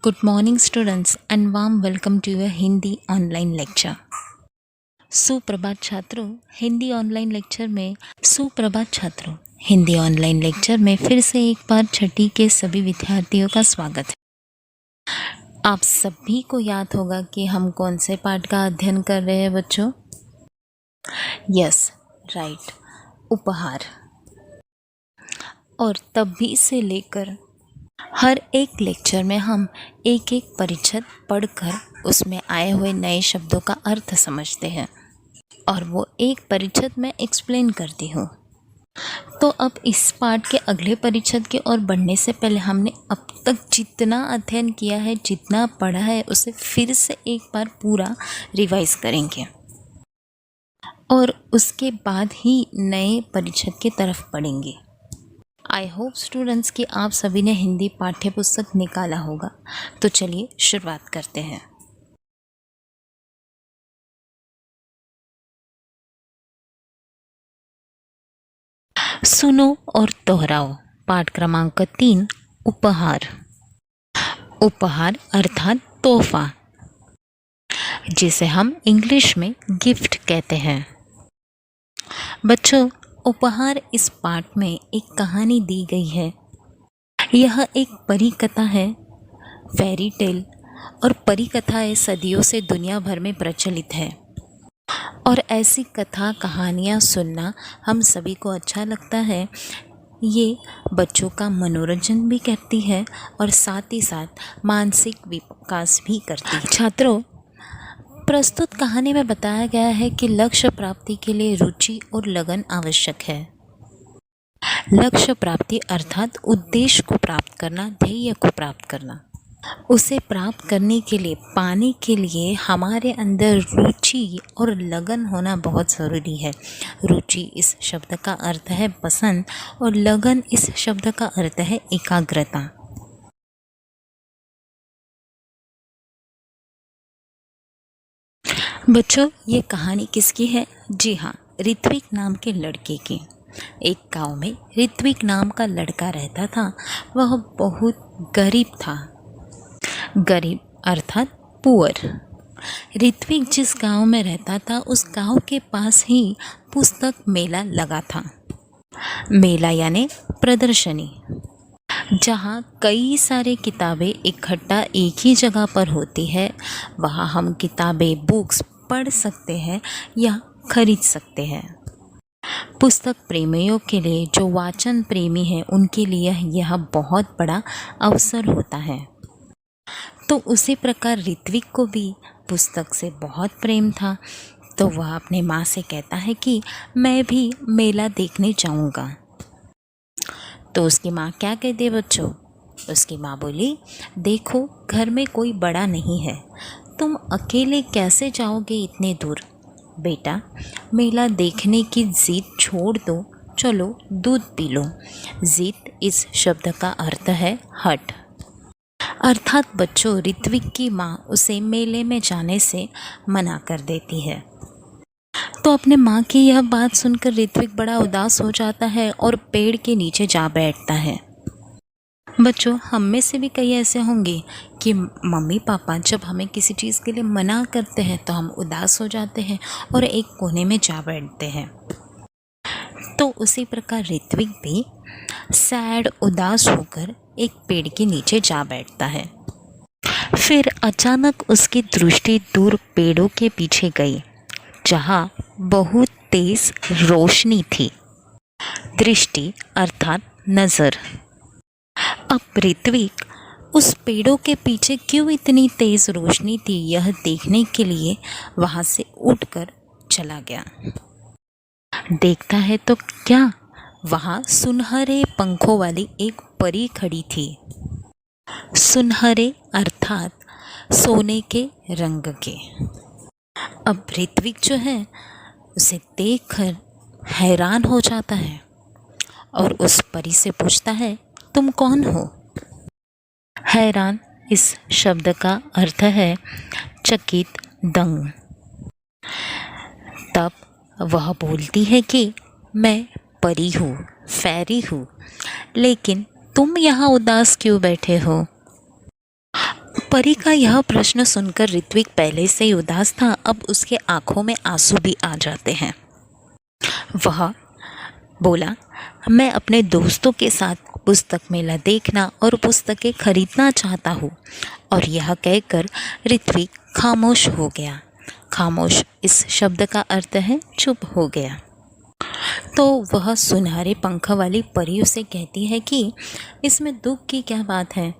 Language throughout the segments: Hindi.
Good morning, students, and warm welcome to your Hindi online lecture. सुप्रभात छात्रों, हिंदी ऑनलाइन लेक्चर में फिर से एक बार छठी के सभी विद्यार्थियों का स्वागत है। आप सभी को याद होगा कि हम कौन से पाठ का अध्ययन कर रहे हैं बच्चों? यस, राइट, उपहार। और तभी से लेकर हर एक लेक्चर में हम एक एक परिच्छेद पढ़कर उसमें आए हुए नए शब्दों का अर्थ समझते हैं और वो एक परिच्छेद में एक्सप्लेन करती हूँ। तो अब इस पाठ के अगले परिच्छेद की ओर बढ़ने से पहले हमने अब तक जितना अध्ययन किया है, जितना पढ़ा है, उसे फिर से एक बार पूरा रिवाइज करेंगे और उसके बाद ही नए परिच्छेद की तरफ बढ़ेंगे। आई होप स्टूडेंट्स कि आप सभी ने हिंदी पाठ्य पुस्तक निकाला होगा। तो चलिए शुरुआत करते हैं। सुनो और दोहराओ। पाठ क्रमांक 3, उपहार। उपहार अर्थात तोहफा, जिसे हम इंग्लिश में गिफ्ट कहते हैं। बच्चों, उपहार इस पाठ में एक कहानी दी गई है। यह एक परी कथा है, फेरी टेल, और परी कथाएं सदियों से दुनिया भर में प्रचलित है और ऐसी कथा कहानियाँ सुनना हम सभी को अच्छा लगता है। ये बच्चों का मनोरंजन भी करती है और साथ ही साथ मानसिक विकास भी करती है। छात्रों, प्रस्तुत कहानी में बताया गया है कि लक्ष्य प्राप्ति के लिए रुचि और लगन आवश्यक है। लक्ष्य प्राप्ति अर्थात उद्देश्य को प्राप्त करना, ध्येय को प्राप्त करना। उसे प्राप्त करने के लिए, पाने के लिए हमारे अंदर रुचि और लगन होना बहुत ज़रूरी है। रुचि इस शब्द का अर्थ है पसंद और लगन इस शब्द का अर्थ है एकाग्रता। बच्चों, ये कहानी किसकी है? जी हाँ, ऋत्विक नाम के लड़के की। एक गांव में ऋत्विक नाम का लड़का रहता था। वह बहुत गरीब था। गरीब अर्थात पुअर। ऋत्विक जिस गांव में रहता था, उस गांव के पास ही पुस्तक मेला लगा था। मेला यानी प्रदर्शनी, जहाँ कई सारे किताबें इकट्ठा एक ही जगह पर होती है। वहाँ हम किताबें, बुक्स पढ़ सकते हैं या खरीद सकते हैं। पुस्तक प्रेमियों के लिए, जो वाचन प्रेमी हैं, उनके लिए यह बहुत बड़ा अवसर होता है। तो उसी प्रकार ऋत्विक को भी पुस्तक से बहुत प्रेम था। तो वह अपने माँ से कहता है कि मैं भी मेला देखने जाऊँगा। तो उसकी माँ क्या कहती है बच्चों? उसकी माँ बोली, देखो घर में कोई बड़ा नहीं है, तुम अकेले कैसे जाओगे इतने दूर? बेटा, मेला देखने की जिद छोड़ दो, चलो दूध पी लो। जिद इस शब्द का अर्थ है हठ। अर्थात बच्चों, ऋत्विक की माँ उसे मेले में जाने से मना कर देती है। तो अपने माँ की यह बात सुनकर ऋत्विक बड़ा उदास हो जाता है और पेड़ के नीचे जा बैठता है। बच्चों, हम में से भी कई ऐसे होंगे कि मम्मी पापा जब हमें किसी चीज़ के लिए मना करते हैं तो हम उदास हो जाते हैं और एक कोने में जा बैठते हैं। तो उसी प्रकार ऋत्विक भी सैड, उदास होकर एक पेड़ के नीचे जा बैठता है। फिर अचानक उसकी दृष्टि दूर पेड़ों के पीछे गई, जहाँ बहुत तेज रोशनी थी। दृष्टि अर्थात नज़र। अब ऋत्विक उस पेड़ों के पीछे क्यों इतनी तेज रोशनी थी, यह देखने के लिए वहाँ से उठकर चला गया। देखता है तो क्या, वहाँ सुनहरे पंखों वाली एक परी खड़ी थी। सुनहरे अर्थात सोने के रंग के। अब ऋत्विक जो है उसे देखकर हैरान हो जाता है और उस परी से पूछता है, तुम कौन हो? हैरान इस शब्द का अर्थ है चकित, दंग। तब वह बोलती है कि मैं परी हूँ, फैरी हूँ, लेकिन तुम यहाँ उदास क्यों बैठे हो? परी का यह प्रश्न सुनकर ऋत्विक पहले से ही उदास था, अब उसके आंखों में आंसू भी आ जाते हैं। वह बोला, मैं अपने दोस्तों के साथ पुस्तक मेला देखना और पुस्तकें खरीदना चाहता हूँ। और यह कहकर ऋत्विक खामोश हो गया। खामोश इस शब्द का अर्थ है चुप हो गया। तो वह सुनहरे पंख वाली परी उसे कहती है कि इसमें दुख की क्या बात है,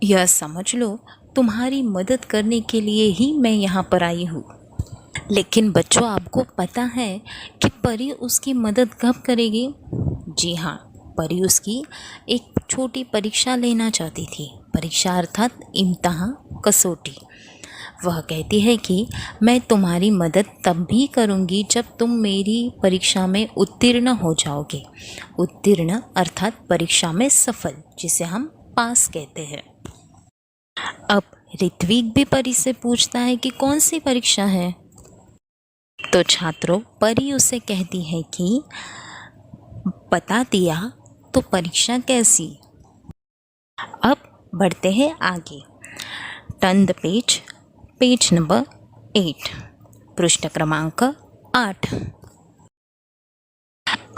यह समझ लो तुम्हारी मदद करने के लिए ही मैं यहाँ पर आई हूँ। लेकिन बच्चों, आपको पता है कि परी उसकी मदद कब करेगी? जी हाँ, परी उसकी एक छोटी परीक्षा लेना चाहती थी। परीक्षा अर्थात इम्तिहान, कसौटी। वह कहती है कि मैं तुम्हारी मदद तब भी करूँगी जब तुम मेरी परीक्षा में उत्तीर्ण हो जाओगे। उत्तीर्ण अर्थात परीक्षा में सफल, जिसे हम पास कहते हैं। अब ऋत्विक भी परी से पूछता है कि कौन सी परीक्षा है। तो छात्रों, परी उसे कहती है कि बता दिया तो परीक्षा कैसी। अब बढ़ते हैं आगे। Turn the page, page number 8, पृष्ठ क्रमांक 8।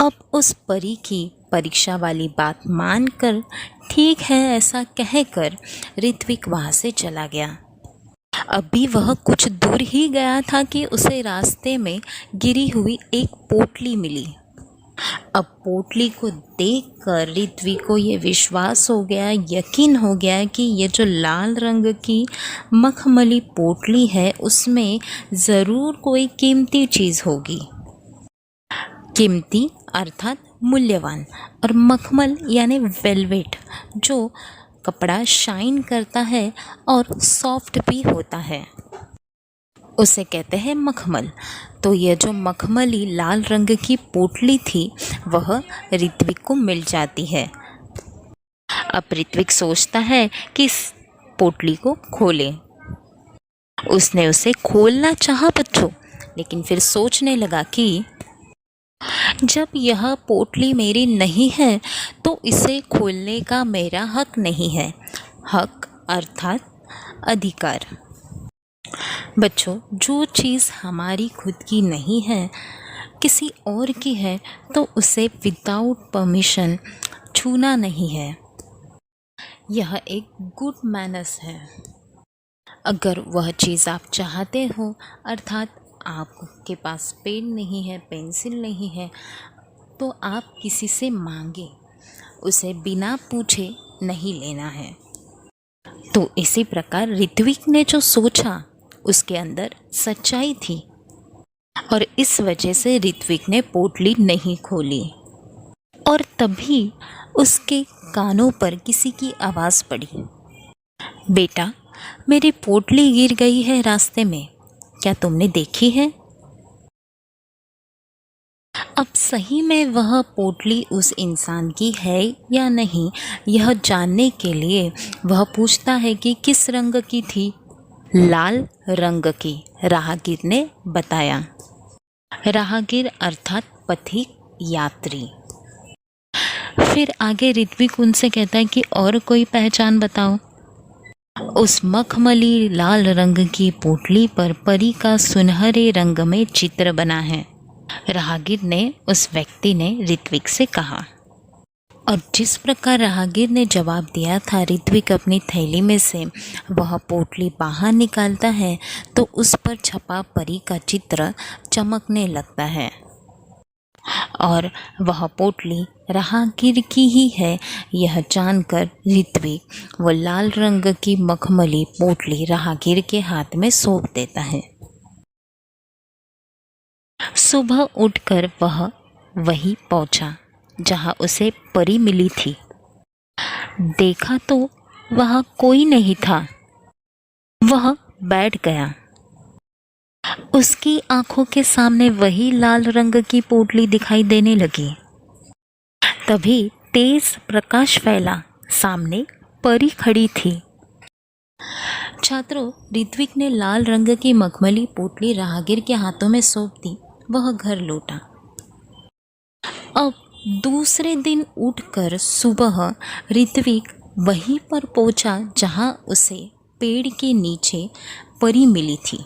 अब उस परी की परीक्षा वाली बात मानकर ठीक है ऐसा कहकर ऋत्विक वहाँ से चला गया। अभी वह कुछ दूर ही गया था कि उसे रास्ते में गिरी हुई एक पोटली मिली। अब पोटली को देखकर ऋत्विक को ये विश्वास हो गया, यकीन हो गया कि ये जो लाल रंग की मखमली पोटली है उसमें ज़रूर कोई कीमती चीज़ होगी। कीमती अर्थात मूल्यवान, और मखमल यानी वेलवेट, जो कपड़ा शाइन करता है और सॉफ्ट भी होता है, उसे कहते हैं मखमल। तो यह जो मखमली लाल रंग की पोटली थी वह ऋत्विक को मिल जाती है। अब ऋत्विक सोचता है कि इस पोटली को खोले। उसने उसे खोलना चाहा बच्चों, लेकिन फिर सोचने लगा कि जब यह पोटली मेरी नहीं है तो इसे खोलने का मेरा हक नहीं है। हक अर्थात अधिकार। बच्चों, जो चीज़ हमारी खुद की नहीं है, किसी और की है, तो उसे विदाउट परमिशन छूना नहीं है। यह एक गुड मैनर्स है। अगर वह चीज़ आप चाहते हो, अर्थात आपके पास पेन नहीं है, पेंसिल नहीं है, तो आप किसी से मांगे, उसे बिना पूछे नहीं लेना है। तो इसी प्रकार ऋत्विक ने जो सोचा उसके अंदर सच्चाई थी, और इस वजह से ऋत्विक ने पोटली नहीं खोली। और तभी उसके कानों पर किसी की आवाज़ पड़ी, बेटा, मेरी पोटली गिर गई है रास्ते में, क्या तुमने देखी है? अब सही में वह पोटली उस इंसान की है या नहीं, यह जानने के लिए वह पूछता है कि किस रंग की थी। लाल रंग की, राहगीर ने बताया। राहगीर अर्थात पथिक, यात्री। फिर आगे ऋत्विक उनसे कहता है कि और कोई पहचान बताओ। उस मखमली लाल रंग की पोटली पर परी का सुनहरे रंग में चित्र बना है, राहगीर ने, उस व्यक्ति ने ऋत्विक से कहा। और जिस प्रकार राहगीर ने जवाब दिया था, ऋत्विक अपनी थैली में से वह पोटली बाहर निकालता है तो उस पर छपा परी का चित्र चमकने लगता है, और वह पोटली राहगीर की ही है। यह जानकर ऋत्विक वो लाल रंग की मखमली पोटली राहगीर के हाथ में सौंप देता है। सुबह उठकर वह वहीं पहुंचा जहां उसे परी मिली थी। देखा तो वहां कोई नहीं था। वह बैठ गया। उसकी आंखों के सामने वही लाल रंग की पोटली दिखाई देने लगी। तभी तेज प्रकाश फैला, सामने परी खड़ी थी। छात्रों, ऋत्विक ने लाल रंग की मखमली पोटली राहगीर के हाथों में सौंप दी। वह घर लौटा। अब दूसरे दिन उठकर सुबह ऋत्विक वहीं पर पहुंचा जहां उसे पेड़ के नीचे परी मिली थी।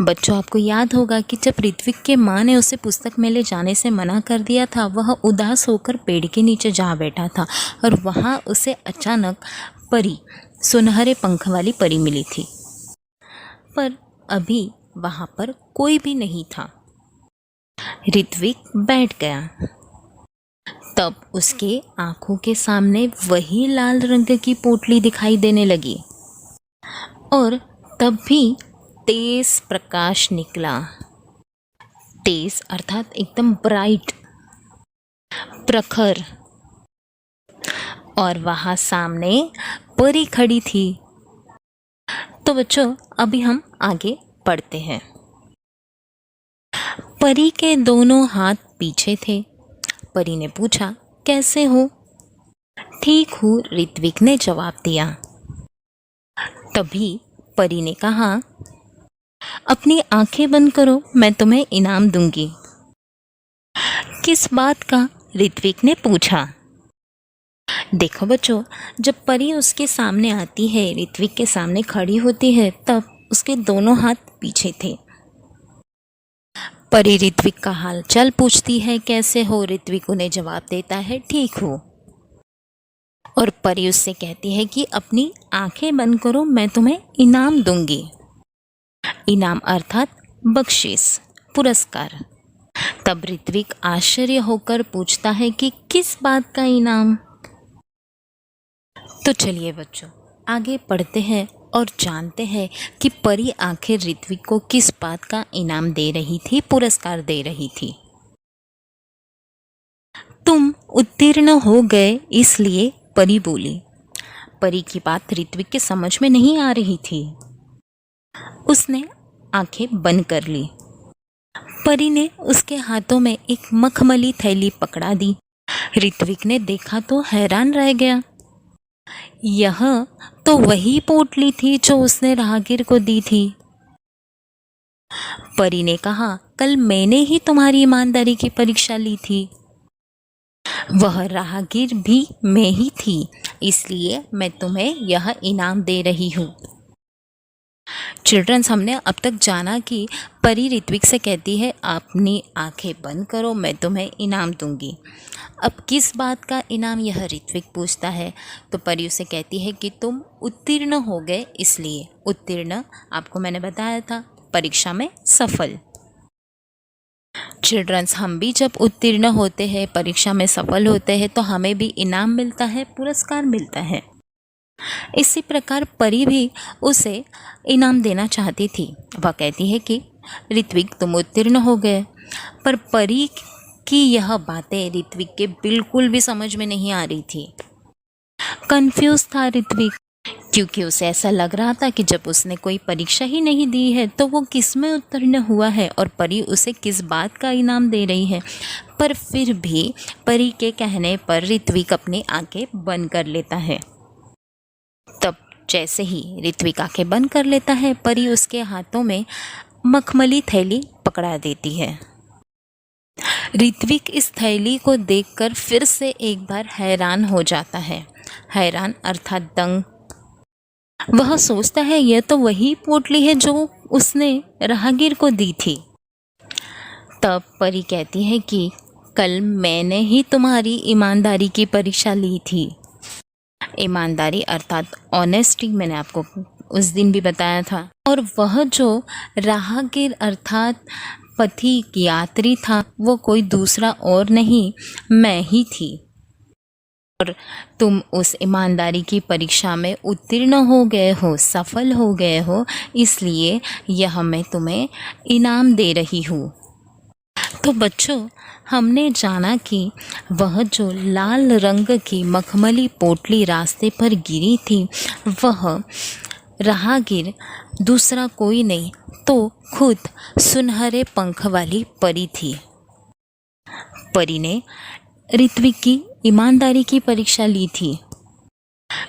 बच्चों, आपको याद होगा कि जब ऋत्विक के माँ ने उसे पुस्तक मेले जाने से मना कर दिया था, वह उदास होकर पेड़ के नीचे जा बैठा था और वहाँ उसे अचानक परी, सुनहरे पंख वाली परी मिली थी। पर अभी वहाँ पर कोई भी नहीं था। ऋत्विक बैठ गया। तब उसके आंखों के सामने वही लाल रंग की पोटली दिखाई देने लगी और तब भी तेज प्रकाश निकला। तेज अर्थात एकदम ब्राइट, प्रखर। और वहाँ सामने परी खड़ी थी। तो बच्चों, अभी हम आगे पढ़ते हैं। परी के दोनों हाथ पीछे थे। परी ने पूछा, कैसे हो? ठीक हूँ, ऋत्विक ने जवाब दिया। तभी परी ने कहा, अपनी आंखें बंद करो, मैं तुम्हें इनाम दूंगी। किस बात का? ऋत्विक ने पूछा। देखो बच्चों, जब परी उसके सामने आती है, ऋत्विक के सामने खड़ी होती है, तब उसके दोनों हाथ पीछे थे। परी ऋत्विक का हाल चाल पूछती है, कैसे हो? ऋत्विक उन्हें जवाब देता है, ठीक हो। और परी उससे कहती है कि अपनी आंखें बंद करो, मैं तुम्हें इनाम दूंगी। इनाम अर्थात बख्शिश, पुरस्कार। तब ऋत्विक आश्चर्य होकर पूछता है कि किस बात का इनाम? तो चलिए बच्चों, आगे पढ़ते हैं और जानते हैं कि परी आखिर ऋत्विक को किस बात का इनाम दे रही थी, पुरस्कार दे रही थी। तुम उत्तीर्ण हो गए इसलिए, परी बोली। परी की बात ऋत्विक के समझ में नहीं आ रही थी। उसने आंखें बंद कर ली। परी ने उसके हाथों में एक मखमली थैली पकड़ा दी। ऋत्विक ने देखा तो हैरान रह गया। यह तो वही पोटली थी जो उसने राहगीर को दी थी। परी ने कहा, कल मैंने ही तुम्हारी ईमानदारी की परीक्षा ली थी। वह राहगीर भी मैं ही थी, इसलिए मैं तुम्हें यह इनाम दे रही हूँ। चिल्ड्रंस, हमने अब तक जाना कि परी ऋत्विक से कहती है, अपनी आंखें बंद करो, मैं तुम्हें इनाम दूंगी। अब किस बात का इनाम, यह ऋत्विक पूछता है। तो परी उसे कहती है कि तुम उत्तीर्ण हो गए इसलिए। उत्तीर्ण आपको मैंने बताया था, परीक्षा में सफल। चिल्ड्रंस, हम भी जब उत्तीर्ण होते हैं, परीक्षा में सफल होते हैं, तो हमें भी इनाम मिलता है, पुरस्कार मिलता है। इसी प्रकार परी भी उसे इनाम देना चाहती थी। वह कहती है कि ऋत्विक, तुम उत्तीर्ण हो गए। पर परी की यह बातें ऋत्विक के बिल्कुल भी समझ में नहीं आ रही थी। कंफ्यूज था ऋत्विक, क्योंकि उसे ऐसा लग रहा था कि जब उसने कोई परीक्षा ही नहीं दी है तो वो किस में उत्तीर्ण हुआ है और परी उसे किस बात का इनाम दे रही है। पर फिर भी परी के कहने पर ऋत्विक अपनी आंखें बंद कर लेता है। तब जैसे ही ऋत्विक आंखें बंद कर लेता है, परी उसके हाथों में मखमली थैली पकड़ा देती है। ऋत्विक इस थैली को देखकर फिर से एक बार हैरान हो जाता है। हैरान अर्थात दंग। वह सोचता है, यह तो वही पोटली है जो उसने राहगीर को दी थी। तब परी कहती है कि कल मैंने ही तुम्हारी ईमानदारी की परीक्षा ली थी। ईमानदारी अर्थात ऑनेस्टी मैंने आपको उस दिन भी बताया था। और वह जो राहगीर अर्थात पथिक यात्री था, वो कोई दूसरा और नहीं, मैं ही थी। और तुम उस ईमानदारी की परीक्षा में उत्तीर्ण हो गए हो, सफल हो गए हो, इसलिए यह मैं तुम्हें इनाम दे रही हूँ। तो बच्चों, हमने जाना कि वह जो लाल रंग की मखमली पोटली रास्ते पर गिरी थी, वह राहगीर दूसरा कोई नहीं तो खुद सुनहरे पंख वाली परी थी। परी ने ऋत्विक की ईमानदारी की परीक्षा ली थी।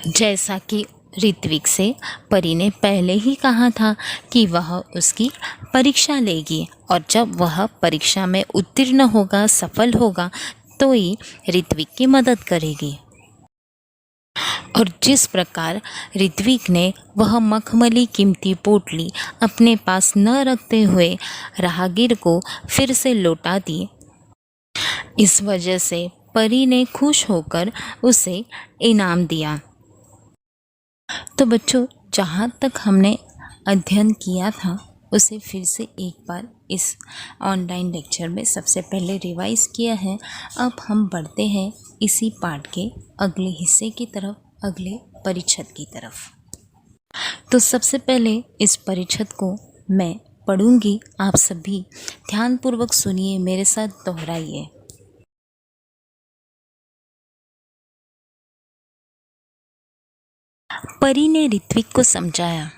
जैसा कि ऋत्विक से परी ने पहले ही कहा था कि वह उसकी परीक्षा लेगी और जब वह परीक्षा में उत्तीर्ण होगा, सफल होगा, तो ही ऋत्विक की मदद करेगी। और जिस प्रकार ऋत्विक ने वह मखमली कीमती पोटली अपने पास न रखते हुए राहगीर को फिर से लौटा दी, इस वजह से परी ने खुश होकर उसे इनाम दिया। तो बच्चों, जहाँ तक हमने अध्ययन किया था उसे फिर से एक बार इस ऑनलाइन लेक्चर में सबसे पहले रिवाइज किया है। अब हम बढ़ते हैं इसी पाठ के अगले हिस्से की तरफ, अगले परिच्छेद की तरफ। तो सबसे पहले इस परिच्छेद को मैं पढ़ूंगी, आप सभी ध्यानपूर्वक सुनिए, मेरे साथ दोहराइए। परी ने ऋत्विक को समझाया,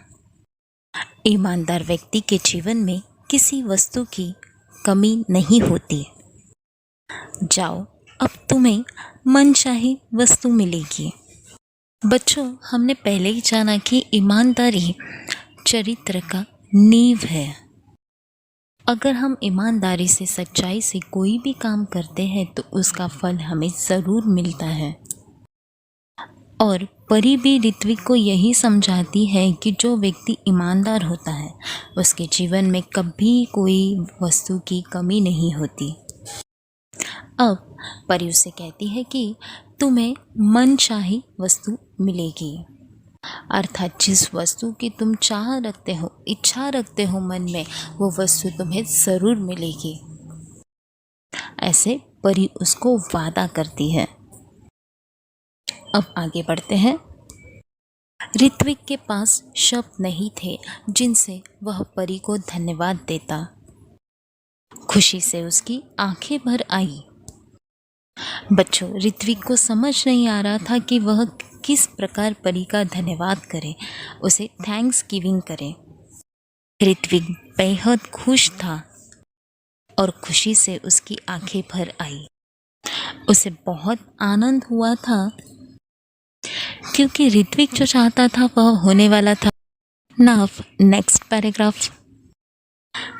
ईमानदार व्यक्ति के जीवन में किसी वस्तु की कमी नहीं होती। जाओ, अब तुम्हें मनचाही वस्तु मिलेगी। बच्चों, हमने पहले ही जाना कि ईमानदारी चरित्र का नींव है। अगर हम ईमानदारी से, सच्चाई से कोई भी काम करते हैं तो उसका फल हमें ज़रूर मिलता है। और परी भी ऋत्विक को यही समझाती है कि जो व्यक्ति ईमानदार होता है उसके जीवन में कभी कोई वस्तु की कमी नहीं होती। अब परी उसे कहती है कि तुम्हें मनचाही वस्तु मिलेगी, अर्थात जिस वस्तु की तुम चाह रखते हो, इच्छा रखते हो मन में, वो वस्तु तुम्हें ज़रूर मिलेगी। ऐसे परी उसको वादा करती है। अब आगे बढ़ते हैं। ऋत्विक के पास शब्द नहीं थे जिनसे वह परी को धन्यवाद देता। खुशी से उसकी आंखें भर आई। बच्चों, ऋत्विक को समझ नहीं आ रहा था कि वह किस प्रकार परी का धन्यवाद करे, उसे थैंक्स गिविंग करे। ऋत्विक बेहद खुश था और खुशी से उसकी आंखें भर आई। उसे बहुत आनंद हुआ था क्योंकि ऋत्विक जो चाहता था वह होने वाला था। Now next paragraph.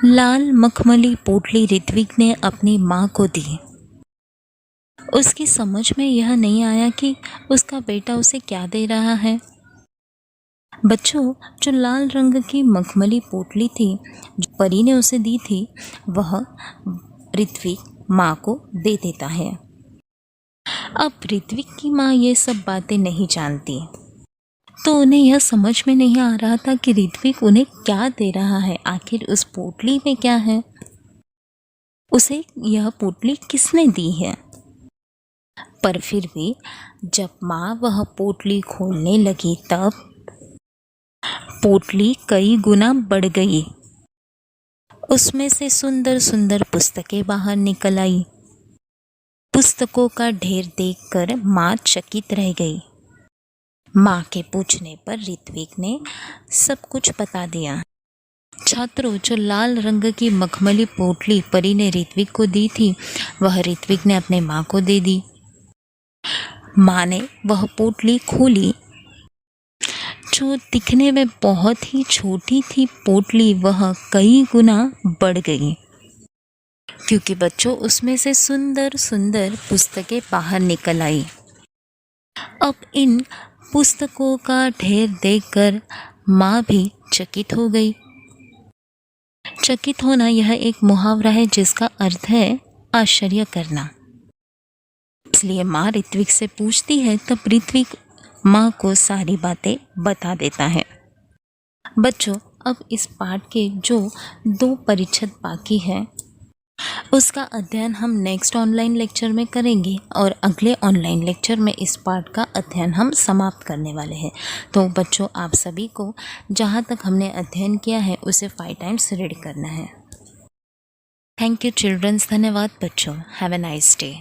लाल मखमली पोटली ऋत्विक ने अपनी माँ को दी। उसकी समझ में यह नहीं आया कि उसका बेटा उसे क्या दे रहा है। बच्चों, जो लाल रंग की मखमली पोटली थी जो परी ने उसे दी थी, वह ऋत्विक माँ को दे देता है। अब ऋत्विक की माँ ये सब बातें नहीं जानती, तो उन्हें यह समझ में नहीं आ रहा था कि ऋत्विक उन्हें क्या दे रहा है, आखिर उस पोटली में क्या है, उसे यह पोटली किसने दी है। पर फिर भी जब माँ वह पोटली खोलने लगी तब पोटली कई गुना बढ़ गई। उसमें से सुंदर सुंदर पुस्तकें बाहर निकल आई। पुस्तकों का ढेर देखकर माँ चकित रह गई। माँ के पूछने पर ऋत्विक ने सब कुछ बता दिया। छात्रों, जो लाल रंग की मखमली पोटली परी ने ऋत्विक को दी थी वह ऋत्विक ने अपने माँ को दे दी। माँ ने वह पोटली खोली। जो दिखने में बहुत ही छोटी थी पोटली, वह कई गुना बढ़ गई, क्योंकि बच्चों उसमें से सुंदर सुंदर पुस्तकें बाहर निकल आई। अब इन पुस्तकों का ढेर देखकर माँ भी चकित हो गई। चकित होना यह एक मुहावरा है जिसका अर्थ है आश्चर्य करना। इसलिए माँ ऋत्विक से पूछती है, तब ऋत्विक माँ को सारी बातें बता देता है। बच्चों, अब इस पाठ के जो 2 परिच्छेद बाकी है उसका अध्ययन हम नेक्स्ट ऑनलाइन लेक्चर में करेंगे और अगले ऑनलाइन लेक्चर में इस पाठ का अध्ययन हम समाप्त करने वाले हैं। तो बच्चों, आप सभी को जहाँ तक हमने अध्ययन किया है उसे 5 टाइम्स रीड करना है। Thank you childrens. धन्यवाद बच्चों। Have a nice day.